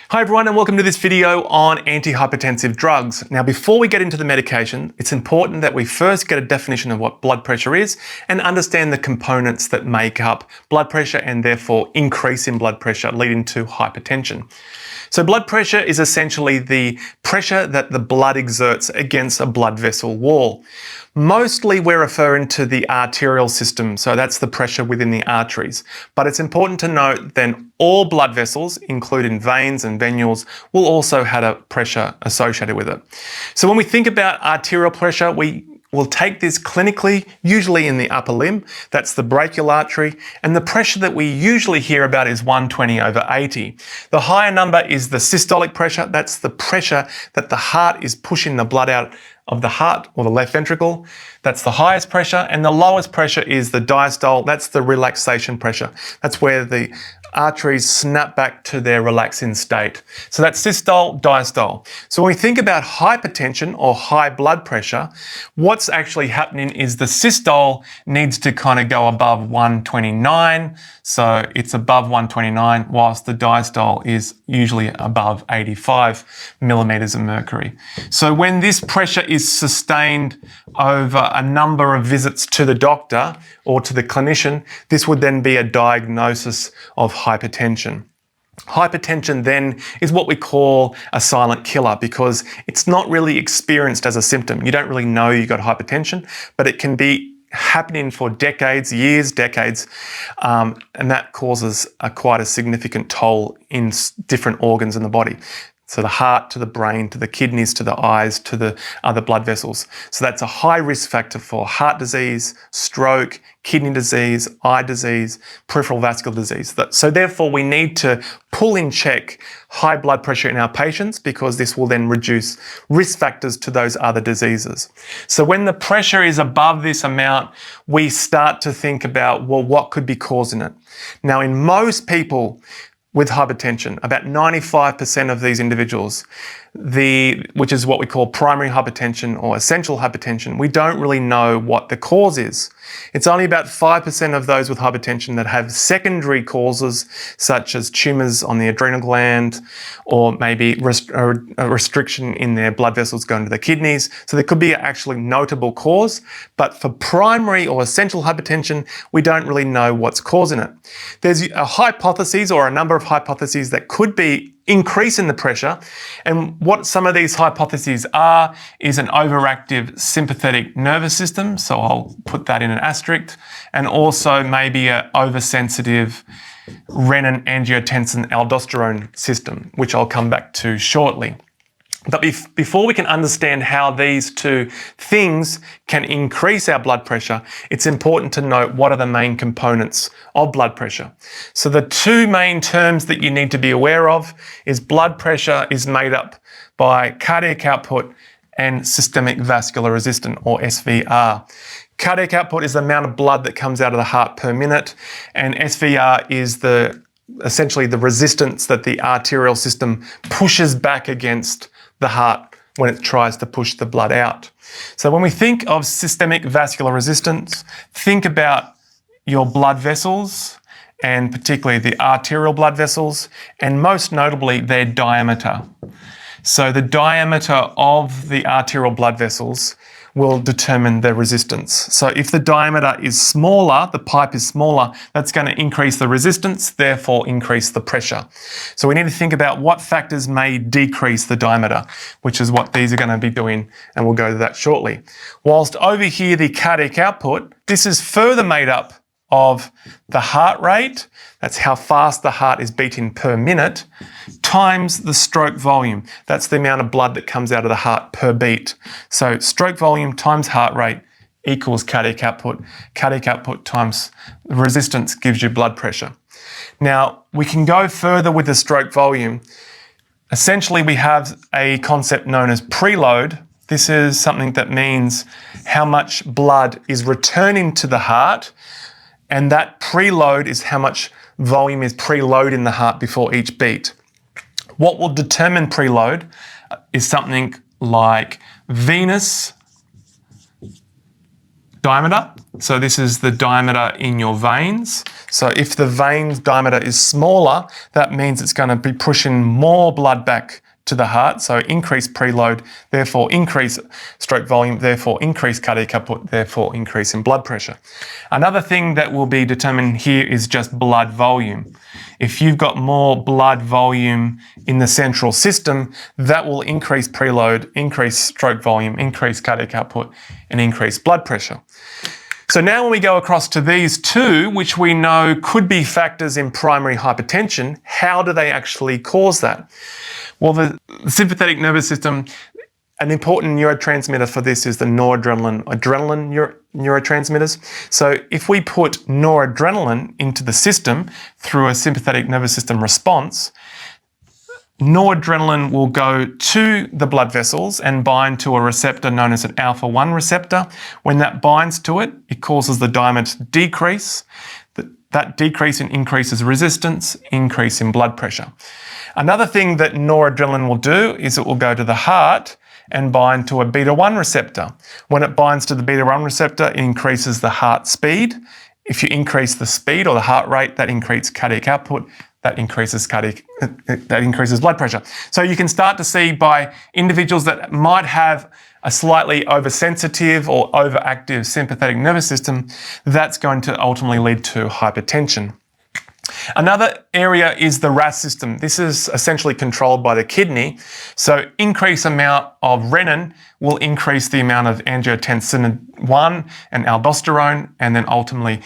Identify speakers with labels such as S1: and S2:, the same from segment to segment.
S1: Hi everyone and welcome to this video on antihypertensive drugs. Now before we get into the medication, it's important that we first get a definition of what blood pressure is and understand the components that make up blood pressure and therefore increase in blood pressure leading to hypertension. So blood pressure is essentially the pressure that the blood exerts against a blood vessel wall. Mostly we're referring to the arterial system, so that's the pressure within the arteries. But it's important to note then all blood vessels, including veins and venules, will also have a pressure associated with it. So when we think about arterial pressure, we'll take this clinically, usually in the upper limb, that's the brachial artery, and the pressure that we usually hear about is 120/80. The higher number is the systolic pressure, that's the pressure that the heart is pushing the blood out of the heart or the left ventricle. That's the highest pressure, and the lowest pressure is the diastole, that's the relaxation pressure. That's where the arteries snap back to their relaxing state. So that's systole, diastole. So when we think about hypertension or high blood pressure, what's actually happening is the systole needs to kind of go above 129. So it's above 129, whilst the diastole is usually above 85 millimeters of mercury. So when this pressure is sustained over a number of visits to the doctor or to the clinician, this would then be a diagnosis of hypertension. Hypertension then is what we call a silent killer because it's not really experienced as a symptom. You don't really know you got hypertension, but it can be happening for decades, years, decades, and that causes quite a significant toll in different organs in the body. So the heart to the brain, to the kidneys, to the eyes, to the other blood vessels. So that's a high risk factor for heart disease, stroke, kidney disease, eye disease, peripheral vascular disease. So therefore we need to pull in check high blood pressure in our patients because this will then reduce risk factors to those other diseases. So when the pressure is above this amount, we start to think about, well, what could be causing it? Now in most people with hypertension, about 95% of these individuals, which is what we call primary hypertension or essential hypertension, we don't really know what the cause is. It's only about 5% of those with hypertension that have secondary causes such as tumours on the adrenal gland or maybe a restriction in their blood vessels going to the kidneys. So there could be an actually notable cause, but for primary or essential hypertension, we don't really know what's causing it. There's a hypothesis or a number of hypotheses that could be increase in the pressure, and what some of these hypotheses are is an overactive sympathetic nervous system, so I'll put that in an asterisk, and also maybe an oversensitive renin-angiotensin-aldosterone system, which I'll come back to shortly. But before we can understand how these two things can increase our blood pressure, it's important to note what are the main components of blood pressure. So the two main terms that you need to be aware of is blood pressure is made up by cardiac output and systemic vascular resistance, or SVR. Cardiac output is the amount of blood that comes out of the heart per minute, and SVR is essentially the resistance that the arterial system pushes back against the heart when it tries to push the blood out. So when we think of systemic vascular resistance, think about your blood vessels and particularly the arterial blood vessels and most notably their diameter. So the diameter of the arterial blood vessels will determine the resistance. So if the diameter is smaller, the pipe is smaller, that's going to increase the resistance, therefore increase the pressure. So we need to think about what factors may decrease the diameter, which is what these are going to be doing, and we'll go to that shortly. Whilst over here, the cardiac output, this is further made up of the heart rate, that's how fast the heart is beating per minute, times the stroke volume. That's the amount of blood that comes out of the heart per beat. So stroke volume times heart rate equals cardiac output. Cardiac output times resistance gives you blood pressure. Now, we can go further with the stroke volume. Essentially, we have a concept known as preload. This is something that means how much blood is returning to the heart, and that preload is how much volume is preloading the heart before each beat. What will determine preload is something like venous diameter. So this is the diameter in your veins. So if the vein diameter is smaller, that means it's going to be pushing more blood back to the heart. So increase preload, therefore increase stroke volume, therefore increase cardiac output, therefore increase in blood pressure. Another thing that will be determined here is just blood volume. If you've got more blood volume in the central system, that will increase preload, increase stroke volume, increase cardiac output, and increase blood pressure. So now when we go across to these two, which we know could be factors in primary hypertension, how do they actually cause that? Well, the sympathetic nervous system, an important neurotransmitter for this is the noradrenaline, adrenaline neurotransmitters. So if we put noradrenaline into the system through a sympathetic nervous system response, noradrenaline will go to the blood vessels and bind to a receptor known as an alpha-1 receptor. When that binds to it, it causes the diameter to decrease. That decrease increases resistance, increase in blood pressure. Another thing that noradrenaline will do is it will go to the heart and bind to a beta-1 receptor. When it binds to the beta-1 receptor, it increases the heart speed. If you increase the speed or the heart rate, that increases cardiac output, that increases blood pressure. So you can start to see by individuals that might have a slightly oversensitive or overactive sympathetic nervous system, that's going to ultimately lead to hypertension. Another area is the RAS system. This is essentially controlled by the kidney. So increased amount of renin will increase the amount of angiotensin 1 and aldosterone, and then ultimately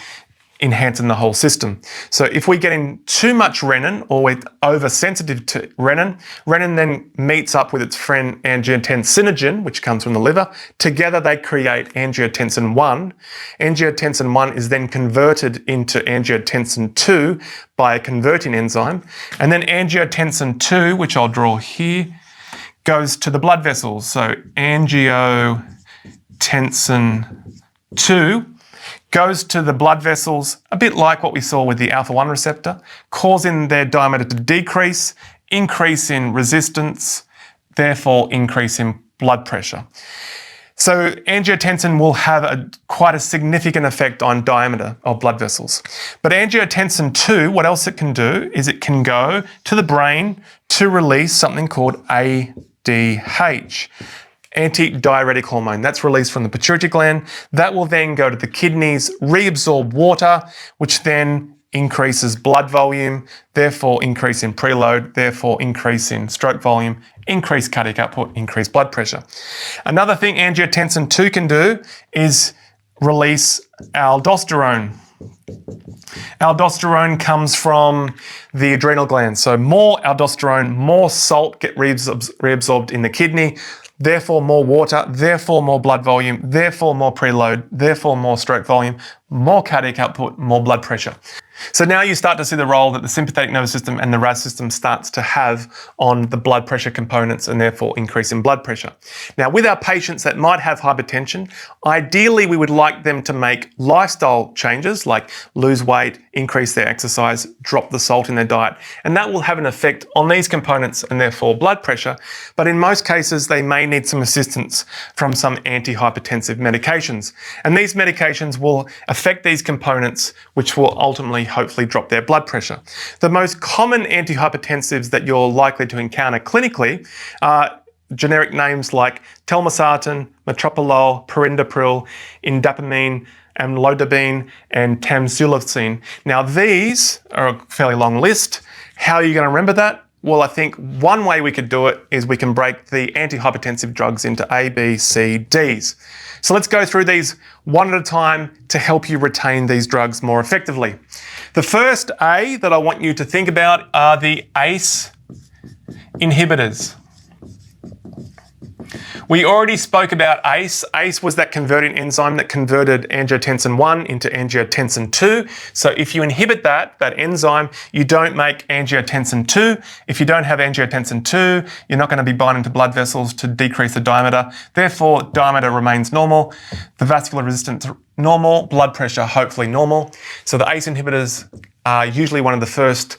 S1: enhancing the whole system. So if we get in too much renin or we're oversensitive to renin, renin then meets up with its friend angiotensinogen, which comes from the liver. Together they create angiotensin 1. Angiotensin 1 is then converted into angiotensin 2 by a converting enzyme. And then angiotensin 2, which I'll draw here, goes to the blood vessels. So angiotensin 2 goes to the blood vessels, a bit like what we saw with the alpha-1 receptor, causing their diameter to decrease, increase in resistance, therefore increase in blood pressure. So angiotensin will have quite a significant effect on diameter of blood vessels. But angiotensin 2, what else it can do is it can go to the brain to release something called ADH. Antidiuretic hormone. That's released from the pituitary gland. That will then go to the kidneys, reabsorb water, which then increases blood volume, therefore increase in preload, therefore increase in stroke volume, increase cardiac output, increase blood pressure. Another thing angiotensin 2 can do is release aldosterone. Aldosterone comes from the adrenal glands. So more aldosterone, more salt get reabsorbed in the kidney, therefore more water, therefore more blood volume, therefore more preload, therefore more stroke volume, more cardiac output, more blood pressure. So now you start to see the role that the sympathetic nervous system and the RAS system starts to have on the blood pressure components and therefore increase in blood pressure. Now with our patients that might have hypertension, ideally we would like them to make lifestyle changes like lose weight, increase their exercise, drop the salt in their diet, and that will have an effect on these components and therefore blood pressure. But in most cases they may need some assistance from some antihypertensive medications. And these medications will affect these components, which will ultimately hopefully drop their blood pressure. The most common antihypertensives that you're likely to encounter clinically are generic names like telmisartan, metoprolol, perindopril, indapamide, amlodipine, and tamsulosin. Now these are a fairly long list. How are you going to remember that? Well, I think one way we could do it is we can break the antihypertensive drugs into A, B, C, Ds. So let's go through these one at a time to help you retain these drugs more effectively. The first A that I want you to think about are the ACE inhibitors. We already spoke about ACE. ACE was that converting enzyme that converted angiotensin 1 into angiotensin 2. So if you inhibit that enzyme, you don't make angiotensin 2. If you don't have angiotensin 2, you're not going to be binding to blood vessels to decrease the diameter. Therefore, diameter remains normal. The vascular resistance normal, blood pressure hopefully normal. So the ACE inhibitors are usually one of the first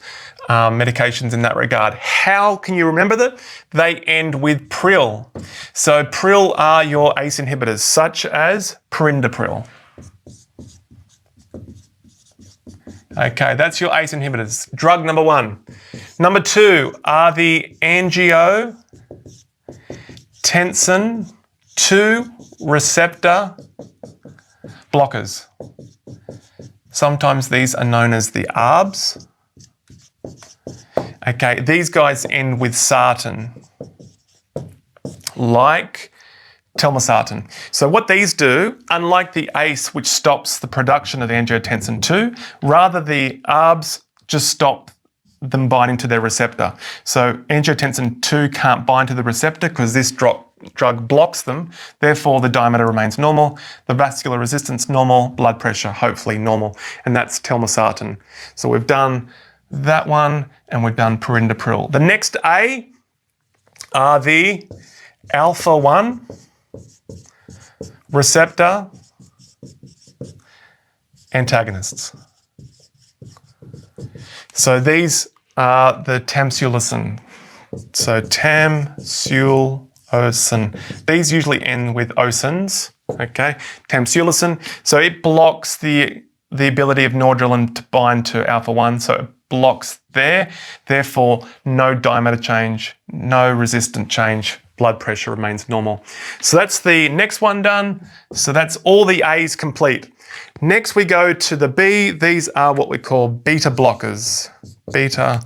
S1: medications in that regard. How can you remember that? They end with pril. So pril are your ACE inhibitors, such as perindopril. Okay, that's your ACE inhibitors. Drug number 1. Number 2 are the angiotensin 2 receptor blockers. Sometimes these are known as the ARBs. Okay, these guys end with sartan, like telmisartan. So what these do, unlike the ACE, which stops the production of angiotensin 2, rather the ARBs just stop them binding to their receptor. So angiotensin 2 can't bind to the receptor because this drug blocks them. Therefore, the diameter remains normal, the vascular resistance normal, blood pressure hopefully normal, and that's telmisartan. So we've done that one and we've done perindopril. The next A are the alpha-1 receptor antagonists. So these are the tamsulosin. So tamsulosin. These usually end with osins, okay? Tamsulosin. So it blocks the ability of noradrenaline to bind to alpha-1, so it blocks there. Therefore, no diameter change, no resistant change. Blood pressure remains normal. So that's the next one done. So that's all the A's complete. Next we go to the B. These are what we call beta blockers. Beta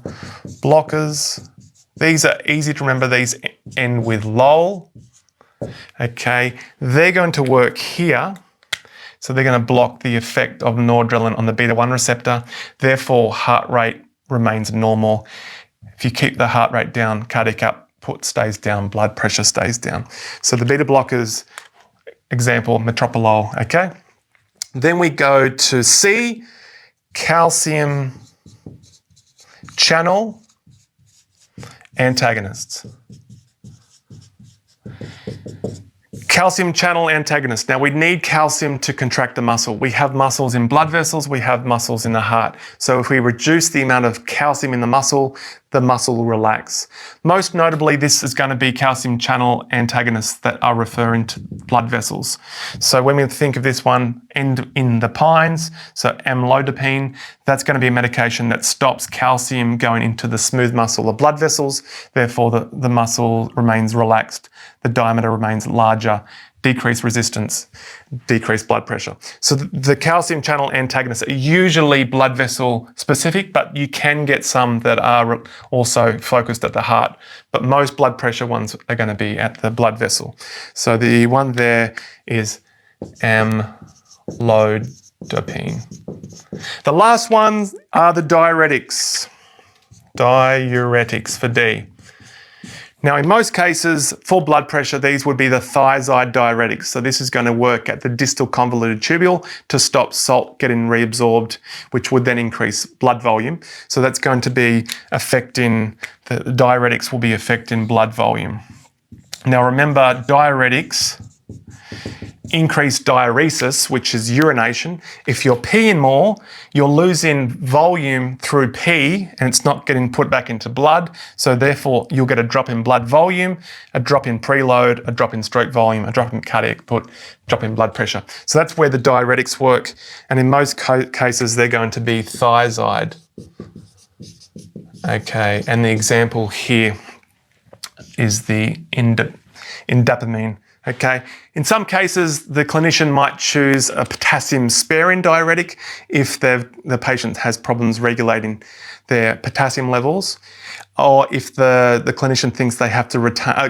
S1: blockers. These are easy to remember. These end with lol. Okay, they're going to work here. So they're going to block the effect of noradrenaline on the beta-1 receptor. Therefore, heart rate remains normal. If you keep the heart rate down, cardiac output stays down, blood pressure stays down. So the beta blockers, example, metoprolol, okay? Then we go to C, calcium channel antagonists. Calcium channel antagonists. Now we need calcium to contract the muscle. We have muscles in blood vessels, we have muscles in the heart. So if we reduce the amount of calcium in the muscle will relax. Most notably, this is going to be calcium channel antagonists that are referring to blood vessels. So when we think of this one, end in the pines, so amlodipine, that's going to be a medication that stops calcium going into the smooth muscle of blood vessels. Therefore, the muscle remains relaxed, the diameter remains larger, decreased resistance, decreased blood pressure. So the calcium channel antagonists are usually blood vessel specific, but you can get some that are also focused at the heart. But most blood pressure ones are going to be at the blood vessel. So the one there is amlodipine. The last ones are the diuretics. Diuretics for D. Now, in most cases, for blood pressure, these would be the thiazide diuretics. So this is going to work at the distal convoluted tubule to stop salt getting reabsorbed, which would then increase blood volume. So that's going to be affecting, the diuretics will be affecting blood volume. Now remember, diuretics increase diuresis, which is urination. If you're peeing more, you're losing volume through pee and it's not getting put back into blood. So therefore, you'll get a drop in blood volume, a drop in preload, a drop in stroke volume, a drop in cardiac output, drop in blood pressure. So that's where the diuretics work. And in most cases, they're going to be thiazide. Okay, and the example here is the indapamine. Okay. In some cases, the clinician might choose a potassium-sparing diuretic if the patient has problems regulating their potassium levels, or if the clinician thinks they have to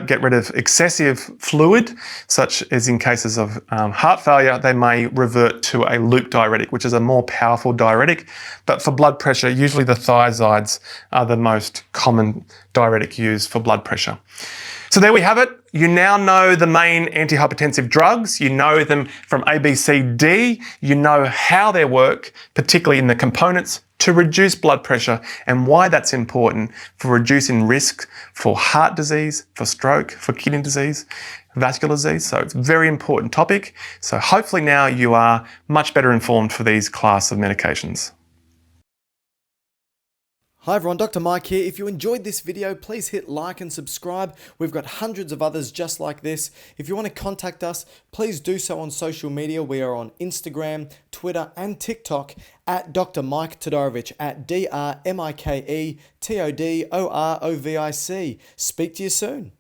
S1: get rid of excessive fluid, such as in cases of heart failure, they may revert to a loop diuretic, which is a more powerful diuretic. But for blood pressure, usually the thiazides are the most common diuretic used for blood pressure. So there we have it. You now know the main antihypertensive drugs. You know them from A, B, C, D. You know how they work, particularly in the components, to reduce blood pressure and why that's important for reducing risk for heart disease, for stroke, for kidney disease, vascular disease. So it's a very important topic. So hopefully now you are much better informed for these class of medications.
S2: Hi everyone, Dr. Mike here. If you enjoyed this video, please hit like and subscribe. We've got hundreds of others just like this. If you want to contact us, please do so on social media. We are on Instagram, Twitter, and TikTok at Dr. Mike Todorovic, at DrMikeTodorovic. Speak to you soon.